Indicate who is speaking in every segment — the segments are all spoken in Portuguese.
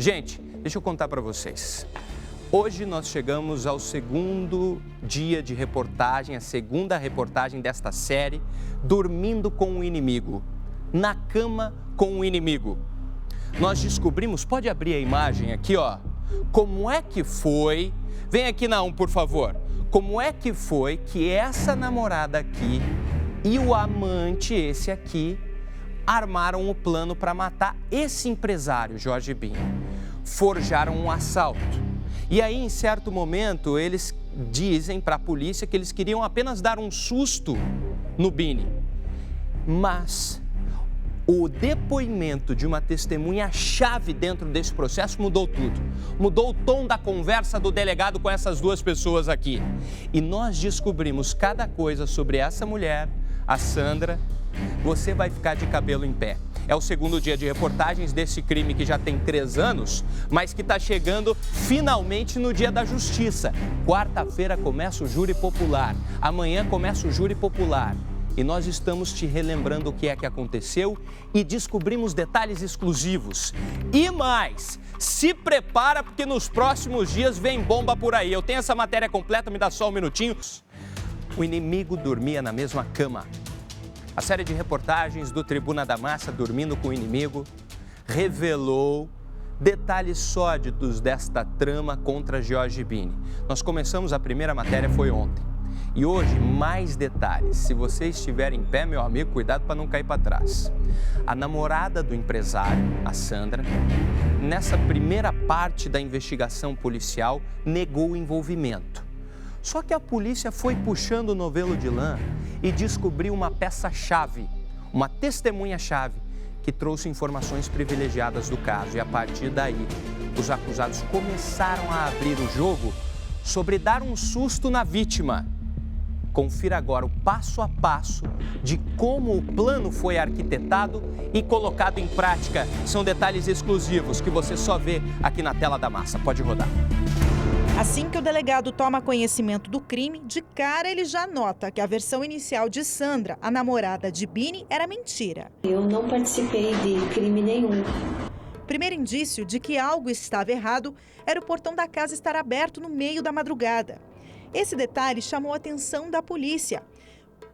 Speaker 1: Gente, deixa eu contar para vocês. Hoje nós chegamos ao segundo dia de reportagem, a segunda reportagem desta série, Dormindo com o Inimigo, na cama com o inimigo. Nós descobrimos, pode abrir a imagem aqui, ó, como é que foi, vem aqui Naum, por favor, como é que foi que essa namorada aqui e o amante, esse aqui, armaram o plano para matar esse empresário, Jorge Bini. Forjaram um assalto. E aí, em certo momento, eles dizem para a polícia que eles queriam apenas dar um susto no Bini. Mas o depoimento de uma testemunha-chave dentro desse processo mudou tudo. Mudou o tom da conversa do delegado com essas duas pessoas aqui. E nós descobrimos cada coisa sobre essa mulher, a Sandra. Você vai ficar de cabelo em pé. É o segundo dia de reportagens desse crime que já tem 3 anos, mas que está chegando finalmente no dia da justiça. Quarta-feira começa o júri popular, amanhã começa o júri popular. E nós estamos te relembrando o que é que aconteceu e descobrimos detalhes exclusivos. E mais, se prepara porque nos próximos dias vem bomba por aí. Eu tenho essa matéria completa, me dá só um minutinho. O inimigo dormia na mesma cama. A série de reportagens do Tribuna da Massa, Dormindo com o Inimigo, revelou detalhes sórdidos desta trama contra Jorge Bini. Nós começamos, a primeira matéria foi ontem. E hoje, mais detalhes. Se você estiver em pé, meu amigo, cuidado para não cair para trás. A namorada do empresário, a Sandra, nessa primeira parte da investigação policial, negou o envolvimento. Só que a polícia foi puxando o novelo de lã e descobriu uma peça-chave, uma testemunha-chave, que trouxe informações privilegiadas do caso. E a partir daí, os acusados começaram a abrir o jogo sobre dar um susto na vítima. Confira agora o passo a passo de como o plano foi arquitetado e colocado em prática. São detalhes exclusivos que você só vê aqui na tela da Massa. Pode rodar.
Speaker 2: Assim que o delegado toma conhecimento do crime, de cara ele já nota que a versão inicial de Sandra, a namorada de Bini, era mentira.
Speaker 3: Eu não participei de crime nenhum.
Speaker 2: O primeiro indício de que algo estava errado era o portão da casa estar aberto no meio da madrugada. Esse detalhe chamou a atenção da polícia,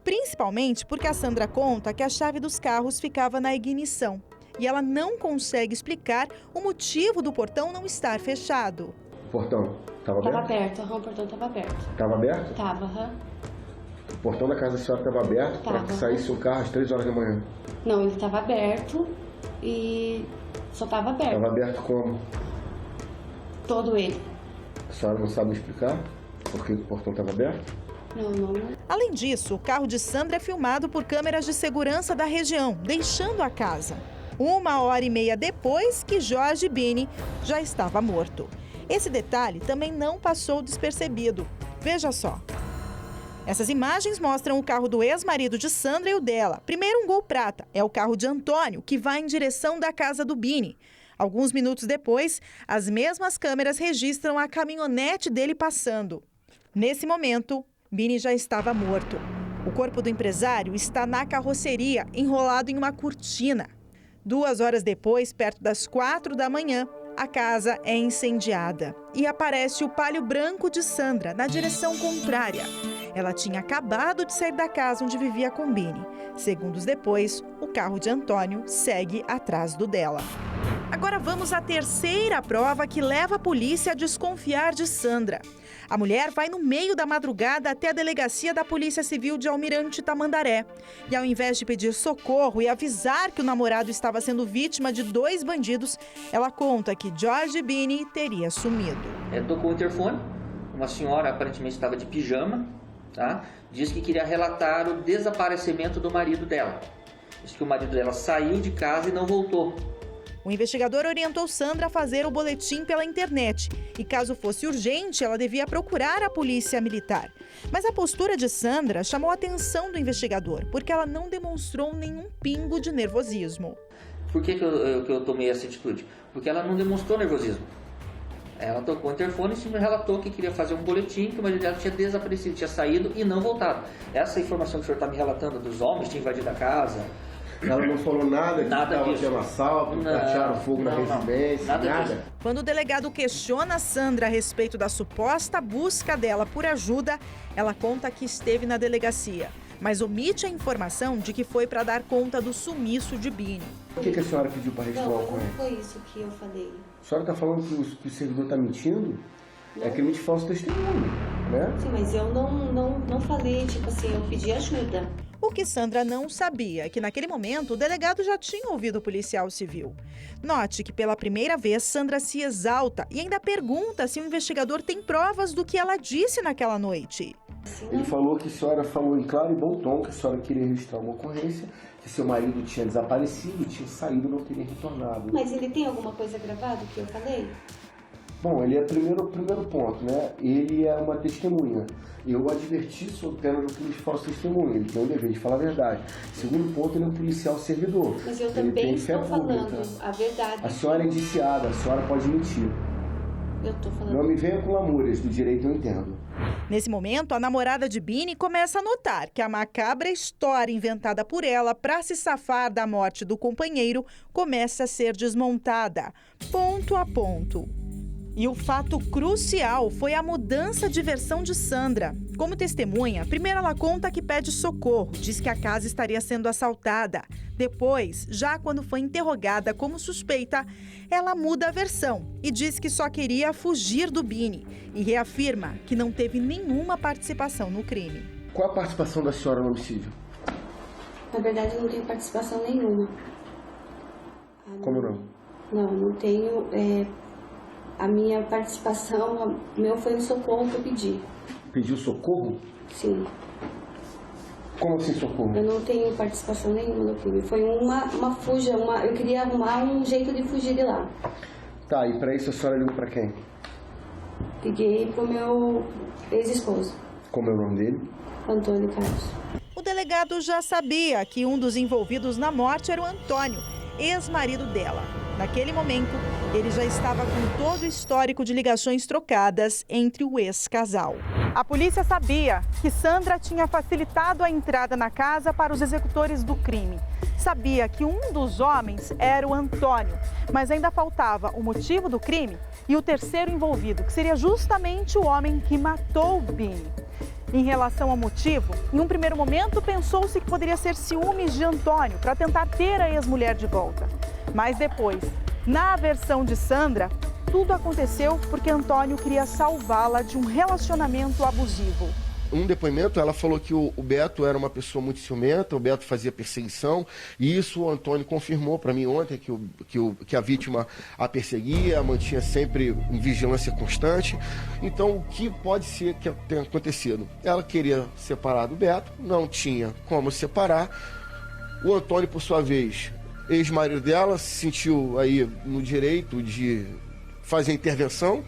Speaker 2: principalmente porque a Sandra conta que a chave dos carros ficava na ignição e ela não consegue explicar o motivo do portão não estar fechado.
Speaker 4: O portão estava aberto?
Speaker 3: Estava aberto, o portão estava aberto.
Speaker 4: Estava aberto?
Speaker 3: Estava,
Speaker 4: O portão da casa da senhora estava aberto para que saísse um carro às 3 horas da manhã?
Speaker 3: Não, ele estava aberto e só estava aberto.
Speaker 4: Estava aberto como?
Speaker 3: Todo ele.
Speaker 4: A senhora não sabe explicar por que o portão estava aberto?
Speaker 3: Não.
Speaker 2: Além disso, o carro de Sandra é filmado por câmeras de segurança da região, deixando a casa 1h30 depois que Jorge Bini já estava morto. Esse detalhe também não passou despercebido. Veja só. Essas imagens mostram o carro do ex-marido de Sandra e o dela. Primeiro um Gol prata, é o carro de Antônio, que vai em direção da casa do Bini. Alguns minutos depois, as mesmas câmeras registram a caminhonete dele passando. Nesse momento, Bini já estava morto. O corpo do empresário está na carroceria, enrolado em uma cortina. 2 horas depois, perto das 4 da manhã, a casa é incendiada e aparece o Palio branco de Sandra na direção contrária. Ela tinha acabado de sair da casa onde vivia com Bini. Segundos depois, o carro de Antônio segue atrás do dela. Agora vamos à terceira prova que leva a polícia a desconfiar de Sandra. A mulher vai no meio da madrugada até a delegacia da Polícia Civil de Almirante Tamandaré. E ao invés de pedir socorro e avisar que o namorado estava sendo vítima de 2 bandidos, ela conta que Jorge Bini teria sumido.
Speaker 5: Tocou o interfone, uma senhora aparentemente estava de pijama, tá? Diz que queria relatar o desaparecimento do marido dela. Diz que o marido dela saiu de casa e não voltou.
Speaker 2: O investigador orientou Sandra a fazer o boletim pela internet e, caso fosse urgente, ela devia procurar a polícia militar. Mas a postura de Sandra chamou a atenção do investigador, porque ela não demonstrou nenhum pingo de nervosismo.
Speaker 5: Por que eu tomei essa atitude? Porque ela não demonstrou nervosismo. Ela tocou o interfone e relatou que queria fazer um boletim, que o marido dela tinha desaparecido, tinha saído e não voltado. Essa informação que o senhor está me relatando dos homens que tinham invadido a casa...
Speaker 4: Ela não falou nada que estava
Speaker 5: disso.
Speaker 4: tendo assalto, que acharam fogo na residência, nada?
Speaker 2: Quando o delegado questiona Sandra a respeito da suposta busca dela por ajuda, ela conta que esteve na delegacia, mas omite a informação de que foi para dar conta do sumiço de Bini.
Speaker 4: O que a senhora pediu para registrar o ocorrência?
Speaker 3: Não foi isso que eu falei.
Speaker 4: A senhora está falando que o servidor está mentindo? Não. É crime de falso testemunho, né?
Speaker 3: Sim, mas eu não falei, tipo assim, eu pedi ajuda.
Speaker 2: O que Sandra não sabia é que naquele momento o delegado já tinha ouvido o policial civil. Note que pela primeira vez Sandra se exalta e ainda pergunta se o investigador tem provas do que ela disse naquela noite.
Speaker 4: Ele falou que a senhora falou em claro e bom tom que a senhora queria registrar uma ocorrência, que seu marido tinha desaparecido, tinha saído e não teria retornado.
Speaker 3: Mas ele tem alguma coisa gravada que eu falei?
Speaker 4: Bom, ele é o primeiro ponto, né? Ele é uma testemunha. Eu adverti sob pena do crime de falso testemunho. Ele tem o dever de falar a verdade. Segundo ponto, ele é um policial servidor.
Speaker 3: Mas eu também estou falando a verdade.
Speaker 4: A senhora é indiciada, a senhora pode mentir.
Speaker 3: Eu tô falando.
Speaker 4: Não me venha com lamúrias, do direito eu entendo.
Speaker 2: Nesse momento, a namorada de Bini começa a notar que a macabra história inventada por ela para se safar da morte do companheiro começa a ser desmontada, ponto a ponto. E o fato crucial foi a mudança de versão de Sandra. Como testemunha, primeiro ela conta que pede socorro, diz que a casa estaria sendo assaltada. Depois, já quando foi interrogada como suspeita, ela muda a versão e diz que só queria fugir do Bini e reafirma que não teve nenhuma participação no crime.
Speaker 4: Qual a participação da senhora no homicídio?
Speaker 3: Na verdade, eu não tenho participação nenhuma.
Speaker 4: Como não?
Speaker 3: Não tenho. A minha participação, o meu foi um socorro que eu pedi.
Speaker 4: Pediu socorro?
Speaker 3: Sim.
Speaker 4: Como assim socorro?
Speaker 3: Eu não tenho participação nenhuma no crime. Foi uma fuga, eu queria arrumar um jeito de fugir de lá.
Speaker 4: Tá, e pra isso a senhora ligou pra quem?
Speaker 3: Liguei pro meu ex-esposo.
Speaker 4: Como é o nome dele?
Speaker 3: Antônio Carlos.
Speaker 2: O delegado já sabia que um dos envolvidos na morte era o Antônio, ex-marido dela. Naquele momento, ele já estava com todo o histórico de ligações trocadas entre o ex-casal. A polícia sabia que Sandra tinha facilitado a entrada na casa para os executores do crime. Sabia que um dos homens era o Antônio, mas ainda faltava o motivo do crime e o terceiro envolvido, que seria justamente o homem que matou o Bini. Em relação ao motivo, em um primeiro momento pensou-se que poderia ser ciúmes de Antônio para tentar ter a ex-mulher de volta. Mas depois, na versão de Sandra, tudo aconteceu porque Antônio queria salvá-la de um relacionamento abusivo.
Speaker 4: Um depoimento, ela falou que o Beto era uma pessoa muito ciumenta, o Beto fazia perseguição, e isso o Antônio confirmou para mim ontem, que a vítima a perseguia, a mantinha sempre em vigilância constante. Então, o que pode ser que tenha acontecido? Ela queria separar do Beto, não tinha como separar. O Antônio, por sua vez, ex-marido dela, se sentiu aí no direito de fazer intervenção,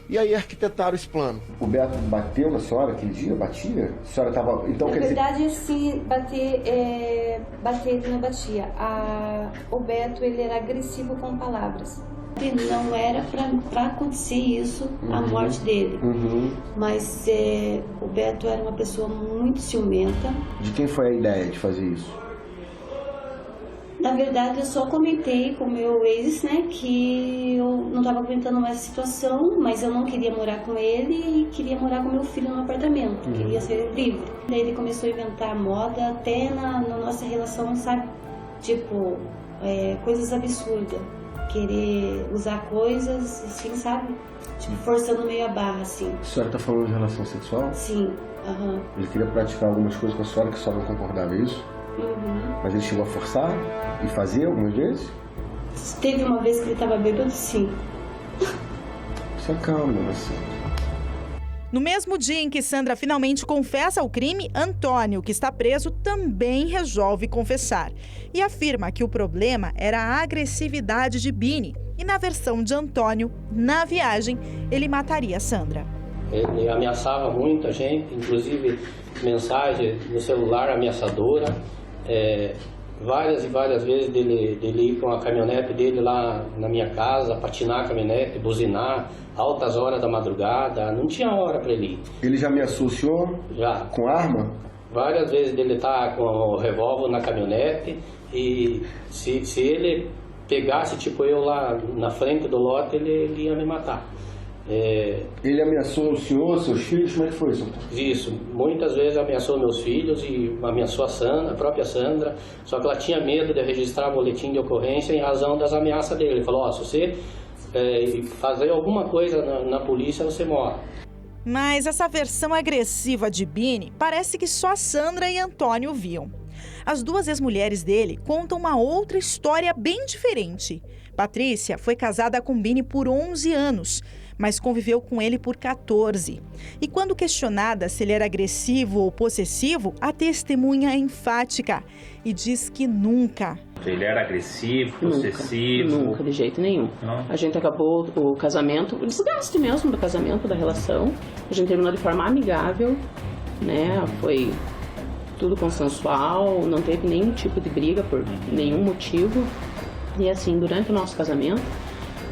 Speaker 4: e aí arquitetaram esse plano. O Beto bateu na senhora aquele dia? Batia? A senhora estava... Então,
Speaker 3: na verdade, sim, bater ele não batia. O Beto, ele era agressivo com palavras. Não era para acontecer isso, a morte dele. Mas o Beto era uma pessoa muito ciumenta.
Speaker 4: De quem foi a ideia de fazer isso?
Speaker 3: Na verdade, eu só comentei com o meu ex, né, que eu não estava aguentando mais a situação, mas eu não queria morar com ele e queria morar com meu filho no apartamento, queria ser livre. Daí ele começou a inventar moda até na nossa relação, sabe? Tipo, coisas absurdas. Querer usar coisas, assim, sabe? Tipo, forçando meio a barra, assim.
Speaker 4: A senhora está falando de relação sexual?
Speaker 3: Sim,
Speaker 4: Ele queria praticar algumas coisas com a senhora que a senhora não concordava, é isso? Mas ele chegou a forçar e fazer algumas vezes?
Speaker 3: Teve uma vez que ele estava bêbado, sim.
Speaker 4: Se acalma, dona Sandra.
Speaker 2: No mesmo dia em que Sandra finalmente confessa o crime, Antônio, que está preso, também resolve confessar. E afirma que o problema era a agressividade de Bini. E na versão de Antônio, na viagem, ele mataria Sandra.
Speaker 6: Ele ameaçava muito a gente, inclusive mensagem no celular ameaçadora. Várias e várias vezes dele ir com a caminhonete dele lá na minha casa, patinar a caminhonete, buzinar, altas horas da madrugada, não tinha hora para ele ir.
Speaker 4: Ele já ameaçou o senhor?
Speaker 6: Já.
Speaker 4: Com arma?
Speaker 6: Várias vezes dele estar com o revólver na caminhonete e se ele pegasse, tipo, eu lá na frente do lote, ele ia me matar.
Speaker 4: Ele ameaçou o senhor, seus filhos? Como é que foi isso?
Speaker 6: Isso, muitas vezes ameaçou meus filhos e ameaçou a própria Sandra, só que ela tinha medo de registrar boletim de ocorrência em razão das ameaças dele. Ele falou, se você fazer alguma coisa na polícia, você morre.
Speaker 2: Mas essa versão agressiva de Bini parece que só Sandra e Antônio viam. As duas ex-mulheres dele contam uma outra história bem diferente. Patrícia foi casada com Bini por 11 anos, mas conviveu com ele por 14. E quando questionada se ele era agressivo ou possessivo, a testemunha é enfática e diz que nunca.
Speaker 7: Ele era agressivo, possessivo?
Speaker 8: Nunca, de jeito nenhum.
Speaker 7: Não?
Speaker 8: A gente acabou o casamento, o desgaste mesmo do casamento, da relação. A gente terminou de forma amigável, né? Foi tudo consensual, não teve nenhum tipo de briga por nenhum motivo. E assim, durante o nosso casamento,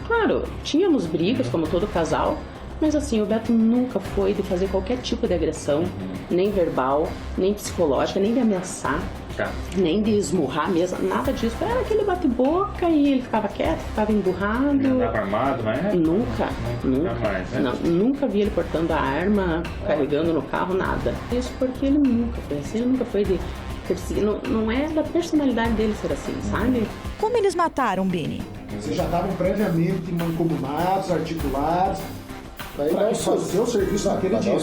Speaker 8: claro, tínhamos brigas, como todo casal, mas assim, o Beto nunca foi de fazer qualquer tipo de agressão, nem verbal, nem psicológica, nem de ameaçar, nem de esmurrar mesmo, nada disso. Era aquele bate-boca e ele ficava quieto, ficava emburrado.
Speaker 7: Ele andava armado, mas...
Speaker 8: Nunca.
Speaker 7: Jamais, né?
Speaker 8: Não, nunca vi ele portando a arma, carregando no carro, nada. Isso porque ele nunca foi assim, ele nunca foi de... Não é da personalidade dele ser assim, sabe?
Speaker 2: Como eles mataram Bini?
Speaker 9: Vocês já estavam previamente mancomunados, articulados, para fazer o serviço naquele dia.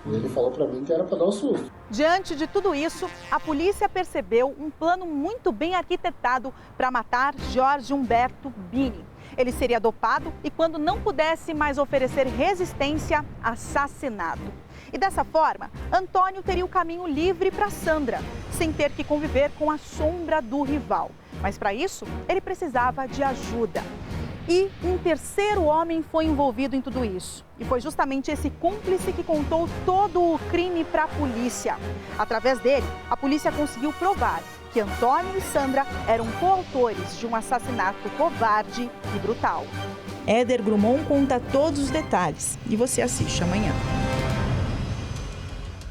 Speaker 10: Ele falou para mim que era para dar um susto.
Speaker 2: Diante de tudo isso, a polícia percebeu um plano muito bem arquitetado para matar Jorge Humberto Bini. Ele seria dopado e, quando não pudesse mais oferecer resistência, assassinado. E dessa forma, Antônio teria o caminho livre para Sandra, sem ter que conviver com a sombra do rival. Mas para isso, ele precisava de ajuda. E um terceiro homem foi envolvido em tudo isso. E foi justamente esse cúmplice que contou todo o crime para a polícia. Através dele, a polícia conseguiu provar que Antônio e Sandra eram coautores de um assassinato covarde e brutal. Éder Grumon conta todos os detalhes e você assiste amanhã.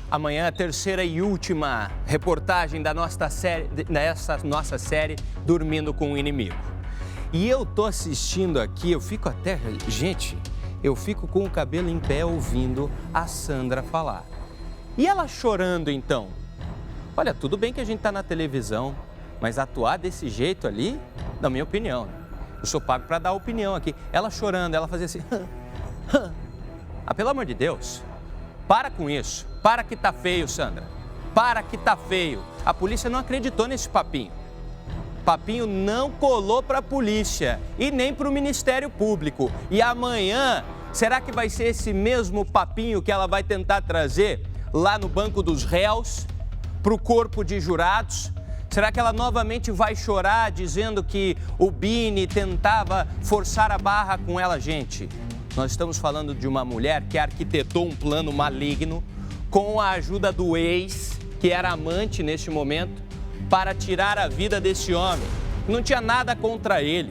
Speaker 1: Amanhã, a terceira e última reportagem dessa nossa série Dormindo com o Inimigo. E eu tô assistindo aqui, eu fico até... Gente, eu fico com o cabelo em pé ouvindo a Sandra falar. E ela chorando, então? Olha, tudo bem que a gente tá na televisão, mas atuar desse jeito ali, na minha opinião, né? Eu sou pago para dar opinião aqui. Ela chorando, ela fazia assim... Ah, pelo amor de Deus, para com isso. Para que tá feio, Sandra. Para que tá feio. A polícia não acreditou nesse papinho. Papinho não colou para a polícia e nem para o Ministério Público. E amanhã, será que vai ser esse mesmo papinho que ela vai tentar trazer lá no banco dos réus, para o corpo de jurados? Será que ela novamente vai chorar dizendo que o Bini tentava forçar a barra com ela? Gente, nós estamos falando de uma mulher que arquitetou um plano maligno com a ajuda do ex, que era amante neste momento, para tirar a vida desse homem. Não tinha nada contra ele.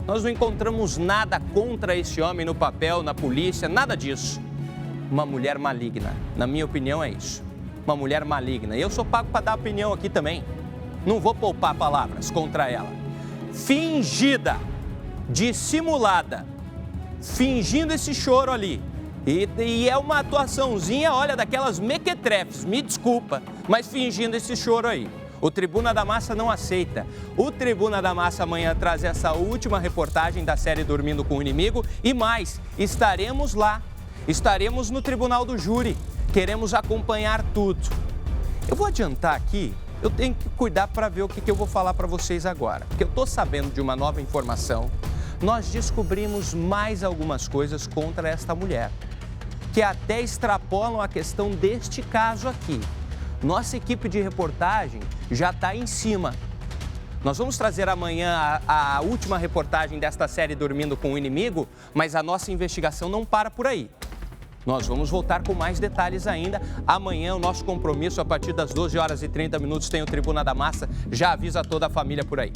Speaker 1: Nós não encontramos nada contra esse homem no papel, na polícia, nada disso. Uma mulher maligna, na minha opinião é isso. Uma mulher maligna. E eu sou pago para dar opinião aqui também. Não vou poupar palavras contra ela. Fingida, dissimulada, fingindo esse choro ali. E é uma atuaçãozinha, olha, daquelas mequetrefes, me desculpa, mas fingindo esse choro aí. O Tribuna da Massa não aceita. O Tribuna da Massa amanhã traz essa última reportagem da série Dormindo com o Inimigo e mais, estaremos lá. Estaremos no Tribunal do Júri. Queremos acompanhar tudo. Eu vou adiantar aqui, eu tenho que cuidar para ver o que eu vou falar para vocês agora. Porque eu estou sabendo de uma nova informação. Nós descobrimos mais algumas coisas contra esta mulher, que até extrapolam a questão deste caso aqui. Nossa equipe de reportagem já está em cima. Nós vamos trazer amanhã a última reportagem desta série Dormindo com o Inimigo, mas a nossa investigação não para por aí. Nós vamos voltar com mais detalhes ainda. Amanhã o nosso compromisso, a partir das 12h30, tem o Tribuna da Massa. Já avisa toda a família por aí.